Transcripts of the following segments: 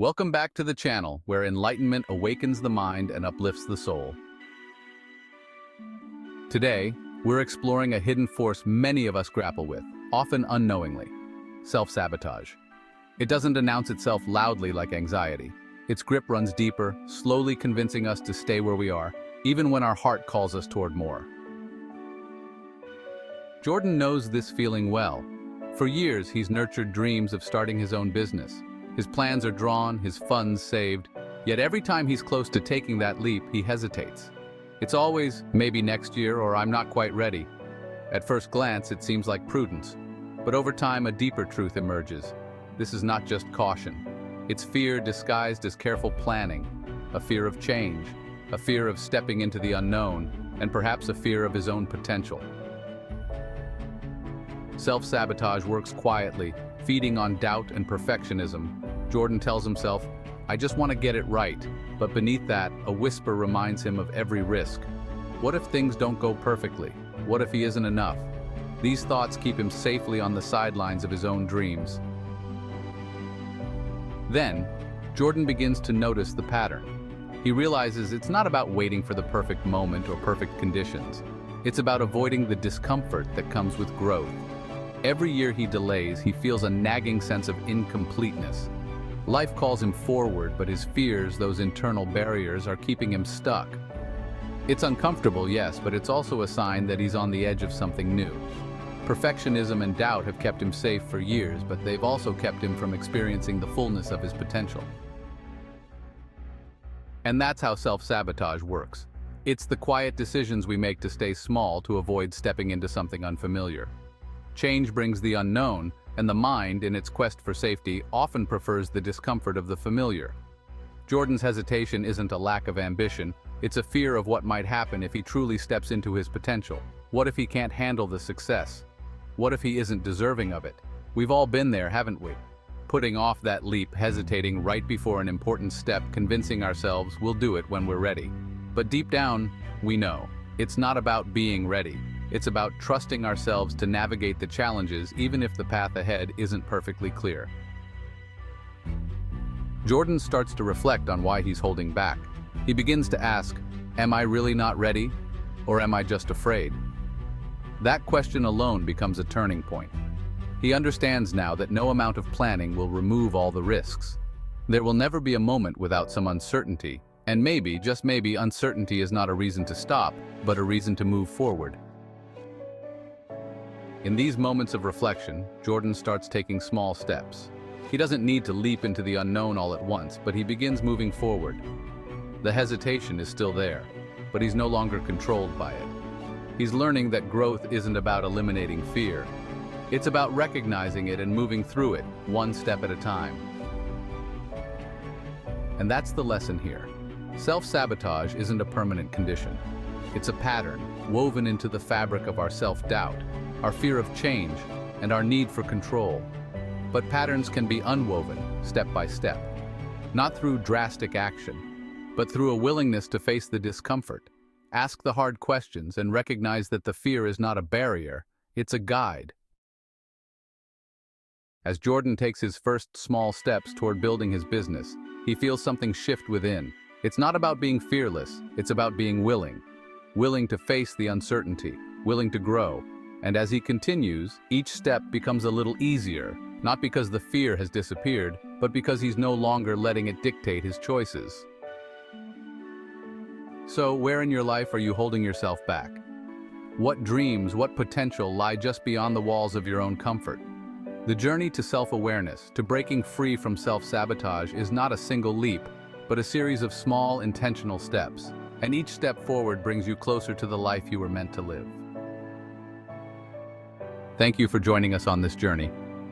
Welcome back to the channel where enlightenment awakens the mind and uplifts the soul. Today, we're exploring a hidden force many of us grapple with, often unknowingly: self-sabotage. It doesn't announce itself loudly like anxiety. Its grip runs deeper, slowly convincing us to stay where we are, even when our heart calls us toward more. Jordan knows this feeling well. For years, he's nurtured dreams of starting his own business. His plans are drawn, his funds saved, yet every time he's close to taking that leap, he hesitates. It's always, maybe next year, or I'm not quite ready. At first glance, it seems like prudence, but over time, a deeper truth emerges. This is not just caution. It's fear disguised as careful planning, a fear of change, a fear of stepping into the unknown, and perhaps a fear of his own potential. Self-sabotage works quietly, feeding on doubt and perfectionism. Jordan tells himself, "I just want to get it right," but beneath that, a whisper reminds him of every risk. What if things don't go perfectly? What if he isn't enough? These thoughts keep him safely on the sidelines of his own dreams. Then, Jordan begins to notice the pattern. He realizes it's not about waiting for the perfect moment or perfect conditions. It's about avoiding the discomfort that comes with growth. Every year he delays, he feels a nagging sense of incompleteness. Life calls him forward, but his fears, those internal barriers, are keeping him stuck. It's uncomfortable, yes, but it's also a sign that he's on the edge of something new. Perfectionism and doubt have kept him safe for years, but they've also kept him from experiencing the fullness of his potential. And that's how self-sabotage works. It's the quiet decisions we make to stay small to avoid stepping into something unfamiliar. Change brings the unknown, and the mind, in its quest for safety, often prefers the discomfort of the familiar. Jordan's hesitation isn't a lack of ambition, it's a fear of what might happen if he truly steps into his potential. What if he can't handle the success? What if he isn't deserving of it? We've all been there, haven't we? Putting off that leap, hesitating right before an important step, convincing ourselves we'll do it when we're ready. But deep down, we know, it's not about being ready. It's about trusting ourselves to navigate the challenges even if the path ahead isn't perfectly clear. Jordan starts to reflect on why he's holding back. He begins to ask, am I really not ready? Or am I just afraid? That question alone becomes a turning point. He understands now that no amount of planning will remove all the risks. There will never be a moment without some uncertainty, and maybe, just maybe, uncertainty is not a reason to stop, but a reason to move forward. In these moments of reflection, Jordan starts taking small steps. He doesn't need to leap into the unknown all at once, but he begins moving forward. The hesitation is still there, but he's no longer controlled by it. He's learning that growth isn't about eliminating fear. It's about recognizing it and moving through it, one step at a time. And that's the lesson here. Self-sabotage isn't a permanent condition. It's a pattern woven into the fabric of our self-doubt, our fear of change, and our need for control. But patterns can be unwoven, step by step. Not through drastic action, but through a willingness to face the discomfort, ask the hard questions, and recognize that the fear is not a barrier, it's a guide. As Jordan takes his first small steps toward building his business, he feels something shift within. It's not about being fearless, it's about being willing. Willing to face the uncertainty, willing to grow. And as he continues, each step becomes a little easier, not because the fear has disappeared, but because he's no longer letting it dictate his choices. So, where in your life are you holding yourself back? What dreams, what potential lie just beyond the walls of your own comfort? The journey to self-awareness, to breaking free from self-sabotage, is not a single leap, but a series of small, intentional steps. And each step forward brings you closer to the life you were meant to live. Thank you for joining us on this journey.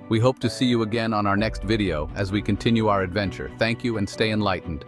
We hope to see you again on our next video as we continue our adventure. Thank you and stay enlightened.